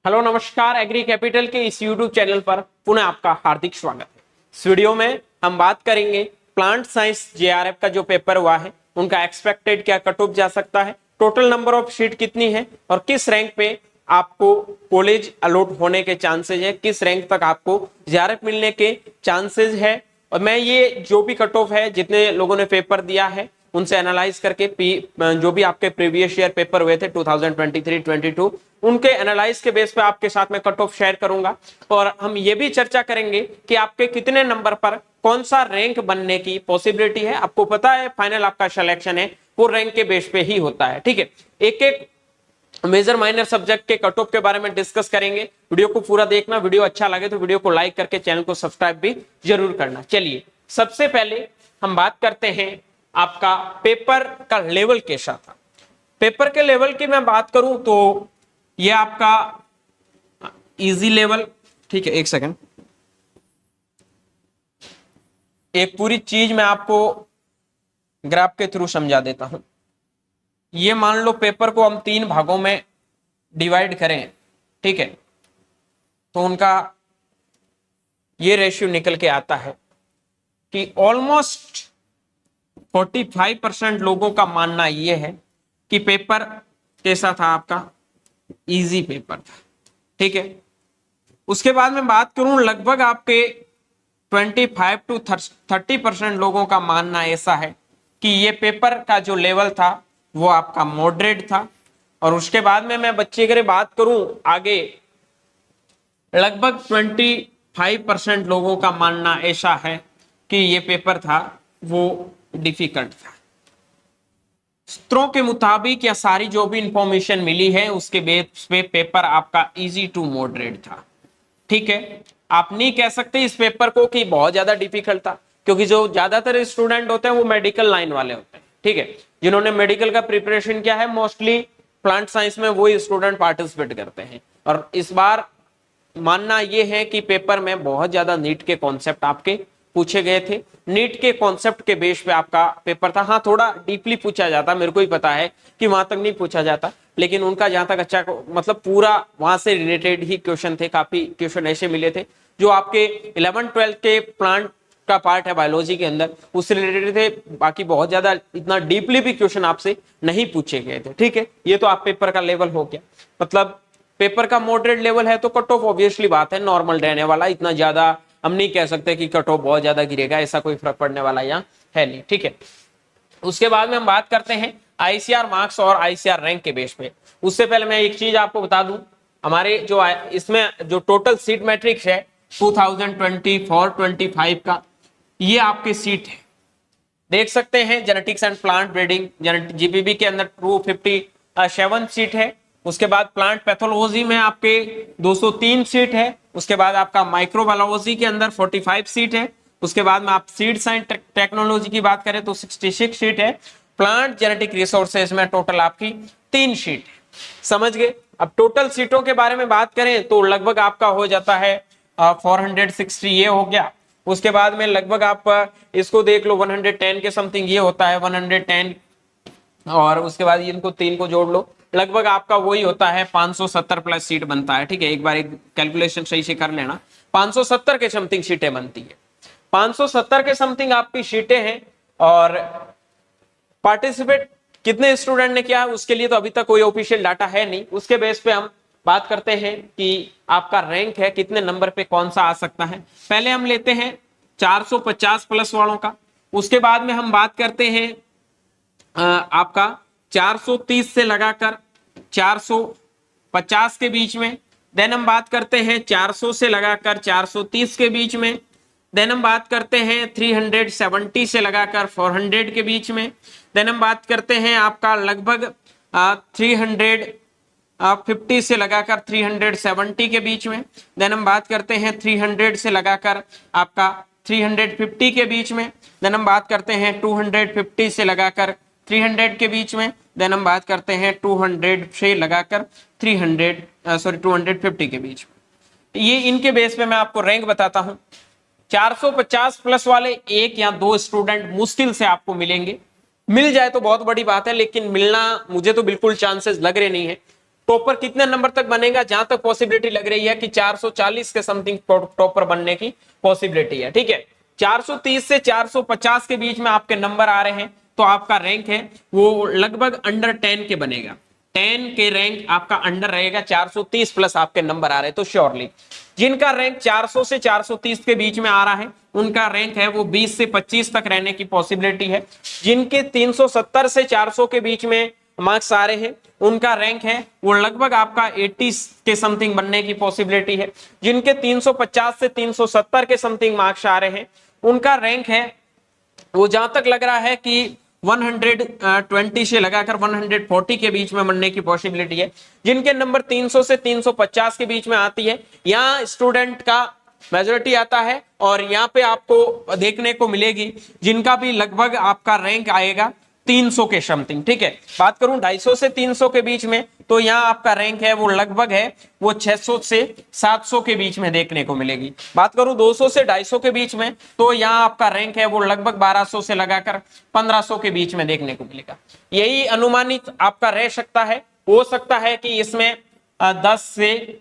Hello नमस्कार, agree capital के इस यूट्यूब चैनल पर पुनः आपका हार्दिक स्वागत है। इस वीडियो में हम बात करेंगे प्लांट साइंस जेआरएफ का जो पेपर हुआ है उनका एक्सपेक्टेड क्या कट ऑफ जा सकता है, टोटल नंबर ऑफ सीट कितनी है और किस रैंक पे आपको कॉलेज अलॉट होने के चांसेस है, किस रैंक तक आपको जेआरएफ मिलने के चांसेस है। और मैं ये जो भी कट ऑफ है जितने लोगों ने पेपर दिया है उनसे एनालाइज करके जो भी आपके प्रीवियस ईयर पेपर हुए थे 2023-22 उनके एनालाइज के बेस पे आपके साथ में कट ऑफ शेयर करूंगा। और हम ये भी चर्चा करेंगे कि आपके कितने नंबर पर कौन सा रैंक बनने की पॉसिबिलिटी है। आपको पता है फाइनल आपका सिलेक्शन है वो रैंक के बेस पे ही होता है, ठीक है। एक एक मेजर माइनर सब्जेक्ट के कट ऑफ के बारे में डिस्कस करेंगे। वीडियो को पूरा देखना, वीडियो अच्छा लगे तो वीडियो को लाइक करके चैनल को सब्सक्राइब भी जरूर करना। चलिए सबसे पहले हम बात करते हैं आपका पेपर का लेवल कैसा था। पेपर के लेवल की मैं बात करूं तो ये आपका इजी लेवल, ठीक है। एक सेकंड, एक पूरी चीज मैं आपको ग्राफ के थ्रू समझा देता हूं। ये मान लो पेपर को हम 3 भागों में डिवाइड करें, ठीक है, तो उनका ये रेशियो निकल के आता है कि ऑलमोस्ट 45% लोगों का मानना यह है कि पेपर कैसा था, आपका इजी पेपर था, ठीक है। उसके बाद मैं बात करूं लगभग आपके 25 to 30% लोगों का मानना ऐसा है कि ये पेपर का जो लेवल था वो आपका मॉडरेट था। और उसके बाद में मैं बच्चे की बात करूं आगे, लगभग 25% लोगों का मानना ऐसा है कि ये पेपर था वो डिफिकल्ट था। सूत्रों के मुताबिक या सारी जो भी इंफॉर्मेशन मिली है उसके बेस पे पेपर आपका इजी टू मॉडरेट था, ठीक है। आप नहीं कह सकते इस पेपर को कि बहुत ज्यादा डिफिकल्ट था, क्योंकि जो ज्यादातर स्टूडेंट होते हैं वो मेडिकल लाइन वाले होते हैं, ठीक है। जिन्होंने मेडिकल का प्रिपरेशन किया है मोस्टली प्लांट साइंस में वही स्टूडेंट पार्टिसिपेट करते हैं। और इस बार मानना यह है कि पेपर में बहुत ज्यादा नीट के कॉन्सेप्ट आपके पूछे गए थे। नीट के कॉन्सेप्ट के बेस पे आपका पेपर था। हाँ, थोड़ा डीपली पूछा जाता, मेरे को ही पता है कि वहां तक नहीं पूछा जाता, लेकिन उनका जहां तक अच्छा मतलब पूरा वहां से रिलेटेड ही क्वेश्चन थे। काफी क्वेश्चन ऐसे मिले थे जो आपके 11-12 के प्लांट का पार्ट है बायोलॉजी के अंदर, उससे रिलेटेड थे। बाकी बहुत ज्यादा इतना डीपली भी क्वेश्चन आपसे नहीं पूछे गए थे, ठीक है। ये तो आप पेपर का लेवल हो गया, मतलब पेपर का मॉडरेट लेवल है तो कट ऑफ ऑब्वियसली बात है नॉर्मल रहने वाला। इतना ज्यादा हम नहीं कह सकते कि कट ऑफ बहुत ज्यादा गिरेगा, ऐसा कोई फर्क पड़ने वाला यहाँ है नहीं, ठीक है। उसके बाद में हम बात करते हैं आईसीआर मार्क्स और आईसीआर रैंक के बेस पे। उससे पहले मैं एक चीज आपको बता दूं, हमारे जो इसमें जो टोटल सीट मैट्रिक्स है 2024-25 का, ये आपके सीट है, देख सकते हैं। जेनेटिक्स एंड प्लांट ब्रीडिंग जीपीबी के अंदर 257 सीट है। उसके बाद प्लांट पैथोलॉजी में आपके 203 सीट है। उसके बाद आपका माइक्रोबायोलॉजी के अंदर 45 सीट है। उसके बाद में आप सीड साइंस टेक्नोलॉजी की बात करें तो 66 सीट है। प्लांट जेनेटिक रिसोर्सेज में टोटल आपकी 3 सीट है, समझ गए। अब टोटल सीटों के बारे में बात करें तो लगभग आपका हो जाता है 460, ये हो गया। उसके बाद में लगभग आप इसको देख लो 110 के समथिंग ये होता है 110, और उसके बाद इनको 3 को जोड़ लो, लगभग आपका वही होता है 570 प्लस सीट बनता है, ठीक है। एक बार एक कैलकुलेशन सही से कर लेना, 570 के समथिंग सीटें बनती है। 570 के समथिंग आपकी सीटें हैं। और पार्टिसिपेट कितने स्टूडेंट ने किया उसके लिए तो अभी तक कोई ऑफिशियल डाटा है नहीं। उसके बेस पे हम बात करते हैं कि आपका रैंक है कितने नंबर पे कौन सा आ सकता है। पहले हम लेते हैं 450 प्लस वालों का। उसके बाद में हम बात करते हैं आपका 430 से लगाकर 450 के बीच में। देन हम बात करते हैं 400 से लगाकर 430 के बीच में। देन हम बात करते हैं 370 से लगाकर 400 के बीच में। देन हम बात करते हैं आपका लगभग 350 से लगाकर 370 के बीच में। देन हम बात करते हैं 300 से लगाकर आपका 350 के बीच में। देन हम बात करते हैं 250 से लगाकर 300 के बीच में। देन हम बात करते हैं 200 से लगाकर 250 के बीच में। ये इनके बेस पे मैं आपको रैंक बताता हूं। 450 प्लस वाले 1 या 2 स्टूडेंट मुश्किल से आपको मिलेंगे। मिल जाए तो बहुत बड़ी बात है, लेकिन मिलना मुझे तो बिल्कुल चांसेस लग रहे नहीं है। टॉपर कितने नंबर तक बनेगा, जहां तक पॉसिबिलिटी लग रही है कि 440 के समथिंग टॉपर बनने की पॉसिबिलिटी है, ठीक है। 430 से 450 के बीच में आपके नंबर आ रहे हैं तो आपका रैंक है वो लगभग अंडर 10 के बनेगा। 10 के रैंक आपका अंडर रहेगा, 430 प्लस आपके नंबर आ रहे हैं तो श्योरली जिनका रैंक 400 से 430 के बीच में आ रहा है उनका रैंक है वो 20 से 25 तक रहने की पॉसिबिलिटी है। जिनके 370 से 400 के बीच में मार्क्स आ रहे हैं उनका रैंक है वो लगभग आपका 80 के समथिंग बनने की पॉसिबिलिटी है। जिनके 350 से 370 के समथिंग मार्क्स आ रहे हैं उनका रैंक है वो जहां तक लग रहा है कि 120 से लगाकर 140 के बीच में बनने की पॉसिबिलिटी है। जिनके नंबर 300 से 350 के बीच में आती है यहाँ स्टूडेंट का मेजोरिटी आता है और यहाँ पे आपको देखने को मिलेगी जिनका भी लगभग आपका रैंक आएगा 300 के समथिंग, ठीक है। बात करूं 250 से 300 के बीच में तो यहाँ आपका रैंक है वो लगभग है वो 600 से 700 के बीच में देखने को मिलेगी। बात करूं 200 से 250 के बीच में तो यहाँ आपका रैंक है वो लगभग 1200 से लगाकर 1500 के बीच में देखने को मिलेगा। यही अनुमानित आपका रह सकता है। हो सकता है कि इसमें 10 से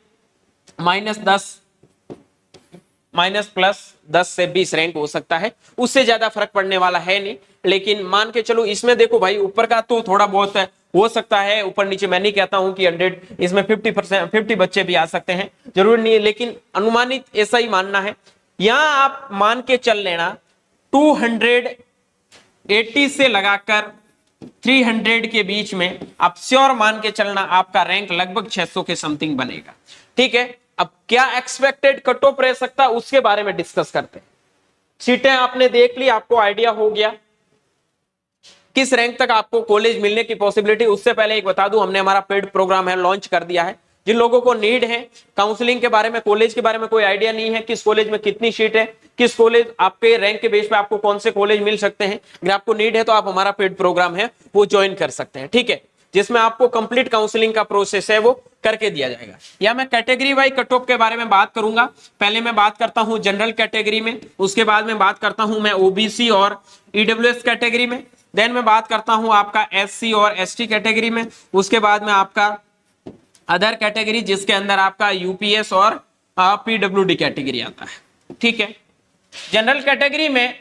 माइनस प्लस 10 से 20 रैंक हो सकता है, उससे ज्यादा फर्क पड़ने वाला है नहीं। लेकिन मान के चलो इसमें देखो भाई ऊपर का तो थोड़ा बहुत हो सकता है, ऊपर नीचे मैं नहीं कहता हूं कि 100 इसमें 50 बच्चे भी आ सकते हैं, जरूरी नहीं है, लेकिन अनुमानित ऐसा ही मानना है। यहां आप मान के चल लेना 280 से लगाकर 300 के बीच में आप श्योर मान के चलना आपका रैंक लगभग 600 के समथिंग बनेगा, ठीक है। अब क्या एक्सपेक्टेड कट ऑफ रह सकता है उसके बारे में डिस्कस करते हैं। सीटें आपने देख ली, आपको आइडिया हो गया किस रैंक तक आपको कॉलेज मिलने की पॉसिबिलिटी। उससे पहले एक बता दूं हमने हमारा पेड प्रोग्राम है लॉन्च कर दिया है। जिन लोगों को नीड है काउंसलिंग के बारे में, कॉलेज के बारे में कोई आइडिया नहीं है किस कॉलेज में कितनी सीट है, किस कॉलेज आपके रैंक के बेस पे आपको कौन से कॉलेज मिल सकते हैं, अगर आपको नीड है तो आप हमारा पेड प्रोग्राम है वो ज्वाइन कर सकते हैं, ठीक है, जिसमें आपको कंप्लीट काउंसलिंग का प्रोसेस है वो करके दिया जाएगा। या मैं कैटेगरी वाइज कट ऑफ के बारे में बात करूंगा। पहले मैं बात करता हूं जनरल कैटेगरी में, उसके बाद में बात करता हूं मैं ओबीसी और ईडब्ल्यूएस कैटेगरी में, देन मैं बात करता हूं आपका एससी और एसटी कैटेगरी में, उसके बाद में आपका अदर कैटेगरी जिसके अंदर आपका यूपीएस और पीडब्ल्यूडी कैटेगरी आता है, ठीक है। जनरल कैटेगरी में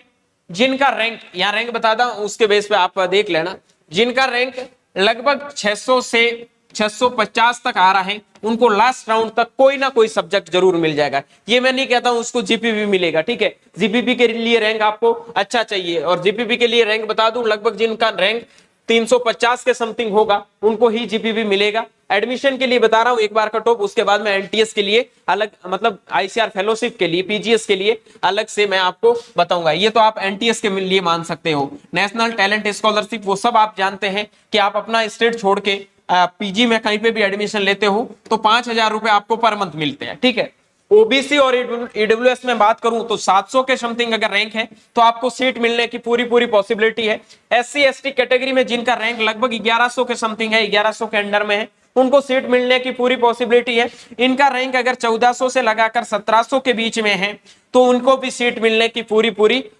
जिनका रैंक, यहां रैंक बता दूं उसके बेस पे आप देख लेना, जिनका रैंक लगभग 600 से 650 तक आ रहा है उनको लास्ट राउंड तक कोई ना कोई सब्जेक्ट जरूर मिल जाएगा। ये मैं नहीं कहता हूं उसको जीपीपी मिलेगा, ठीक है। जीपीपी के लिए रैंक आपको अच्छा चाहिए और जीपीपी के लिए रैंक बता दूं लगभग जिनका रैंक 350 के समथिंग होगा उनको ही जीपीपी मिलेगा। एडमिशन के लिए बता रहा हूं एक बार कट ऑफ, उसके बाद में एनटीएस के लिए अलग, मतलब आईसीआर फेलोशिप के लिए, पीजीएस के लिए अलग से मैं आपको बताऊंगा। ये तो आप एनटीएस के लिए मान सकते हो, नेशनल टैलेंट स्कॉलरशिप, वो सब आप जानते हैं कि आप अपना स्टेट छोड़ के पीजी में कहीं पे भी एडमिशन लेते हो तो 5000 रुपए आपको पर मंथ मिलते हैं, ठीक है। ओबीसी और ईडब्ल्यूएस में बात करूं तो 700 के समथिंग अगर रैंक है तो आपको सीट मिलने की पूरी पॉसिबिलिटी है। एससी एसटी कैटेगरी में जिनका रैंक लगभग 1100 के समथिंग है, 1100 के अंडर में है, उनको सीट मिलने की पूरी पॉसिबिलिटी है। इनका रैंक अगर 1400 से लगाकर 1700 के बीच में है तो उनको भी सीट मिलने की पूरी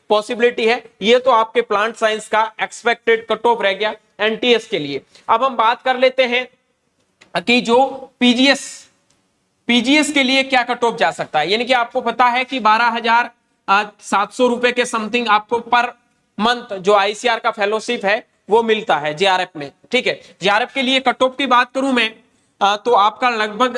पॉसिबिलिटी है। ये तो आपके प्लांट साइंस का एक्सपेक्टेड कट ऑफ रह गया एनटीएस के लिए। अब हम बात कर लेते हैं कि जो पीजीएस के लिए क्या कट ऑफ जा सकता है। यानी कि आपको पता है कि 12,700 रुपए के समथिंग आपको पर मंथ जो आईसीआर का फेलोशिप है वो मिलता है जेआरएफ में, ठीक है। जेआरएफ के लिए कट ऑफ की बात करूं मैं तो आपका लगभग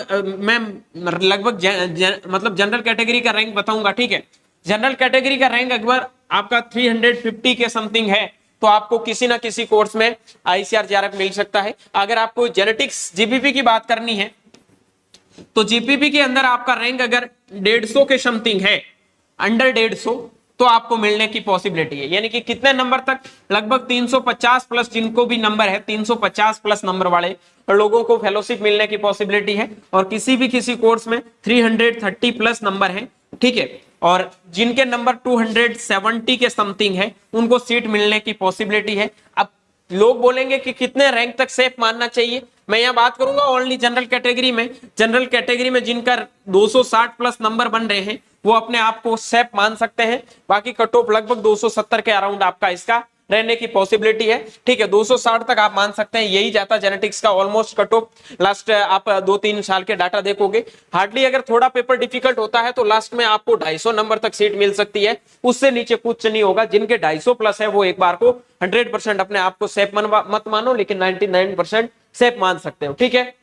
मतलब जनरल कैटेगरी का रैंक बताऊंगा, ठीक है। जनरल कैटेगरी का रैंक अगर आपका 350 के समथिंग है तो आपको किसी ना किसी कोर्स में आईसीआर जेआरएफ मिल सकता है। अगर आपको जेनेटिक्स जीपीपी की बात करनी है तो जीपीपी के अंदर आपका रैंक अगर 150 के समथिंग है, अंडर 150, तो आपको मिलने की पॉसिबिलिटी है। यानी कि कितने नंबर तक, लगभग 350 प्लस, जिनको भी नंबर है 350 प्लस नंबर वाले लोगों को फेलोशिप मिलने की पॉसिबिलिटी है। और किसी कोर्स में 330 प्लस नंबर है, ठीक है। और जिनके नंबर 270 के समथिंग है उनको सीट मिलने की पॉसिबिलिटी है। अब लोग बोलेंगे कि कितने रैंक तक सेफ मानना चाहिए, मैं यहां बात करूंगा ओनली जनरल कैटेगरी में। जनरल कैटेगरी में जिनका 260 प्लस नंबर बन रहे हैं वो अपने आप को सेफ मान सकते हैं। बाकी कट ऑफ लगभग 270 के अराउंड आपका इसका रहने की पॉसिबिलिटी है। ठीक है, 260 तक आप मान सकते हैं, यही जाता जेनेटिक्स का ऑलमोस्ट कट ऑफ। लास्ट आप 2-3 साल के डाटा देखोगे, हार्डली अगर थोड़ा पेपर डिफिकल्ट होता है तो लास्ट में आपको 250 नंबर तक सीट मिल सकती है, उससे नीचे कुछ नहीं होगा। जिनके 250 प्लस है वो एक बार को 100% अपने आप को सेफ मत मानो, लेकिन 99% सेफ मान सकते हो। ठीक है,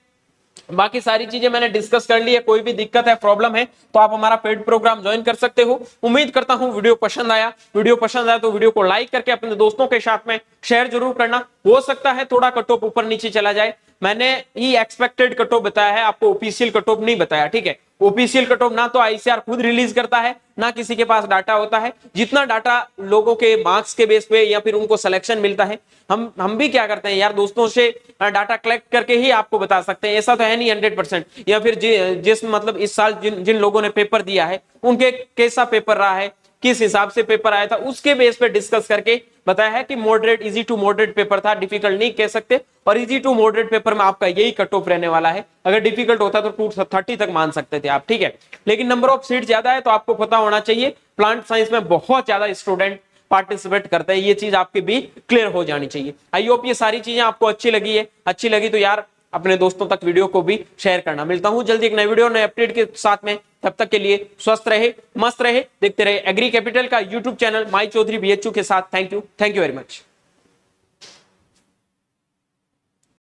बाकी सारी चीजें मैंने डिस्कस कर ली है। कोई भी दिक्कत है, प्रॉब्लम है, तो आप हमारा पेड प्रोग्राम ज्वाइन कर सकते हो। उम्मीद करता हूं वीडियो पसंद आया। वीडियो पसंद आया तो वीडियो को लाइक करके अपने दोस्तों के साथ में शेयर जरूर करना। हो सकता है थोड़ा कट ऑफ ऊपर नीचे चला जाए, मैंने ही एक्सपेक्टेड कट ऑफ बताया है, आपको ऑफिशियल कट ऑफ नहीं बताया। ठीक है, ऑफिशियल कट ऑफ ना तो आईसीआर खुद रिलीज करता है, ना किसी के पास डाटा होता है। जितना डाटा लोगों के मार्क्स के बेस पे या फिर उनको सिलेक्शन मिलता है, हम भी क्या करते हैं यार, दोस्तों से डाटा कलेक्ट करके ही आपको बता सकते हैं। ऐसा तो है नहीं 100%, या फिर जिस मतलब इस साल जिन लोगों ने पेपर दिया है उनके कैसा पेपर रहा है, किस हिसाब से पेपर आया था, उसके बेस पे डिस्कस करके बताया है कि moderate, easy to moderate paper था, डिफिकल्ट नहीं कह सकते। और इजी टू मॉडरेट पेपर में आपका यही कट ऑफ रहने वाला है। अगर डिफिकल्ट होता तो 230 तक मान सकते थे आप। ठीक है, लेकिन नंबर ऑफ सीट ज्यादा है तो आपको पता होना चाहिए प्लांट साइंस में बहुत ज्यादा स्टूडेंट पार्टिसिपेट करते हैं, ये चीज आपकी भी क्लियर हो जानी चाहिए। आई होप ये सारी चीजें आपको अच्छी लगी है। अच्छी लगी तो यार अपने दोस्तों तक वीडियो को भी शेयर करना। मिलता हूं जल्दी एक नए वीडियो नए अपडेट के साथ में, तब तक के लिए स्वस्थ रहे, मस्त रहे, देखते रहे एग्री कैपिटल का यूट्यूब चैनल माई चौधरी BHU के साथ। Thank you very much.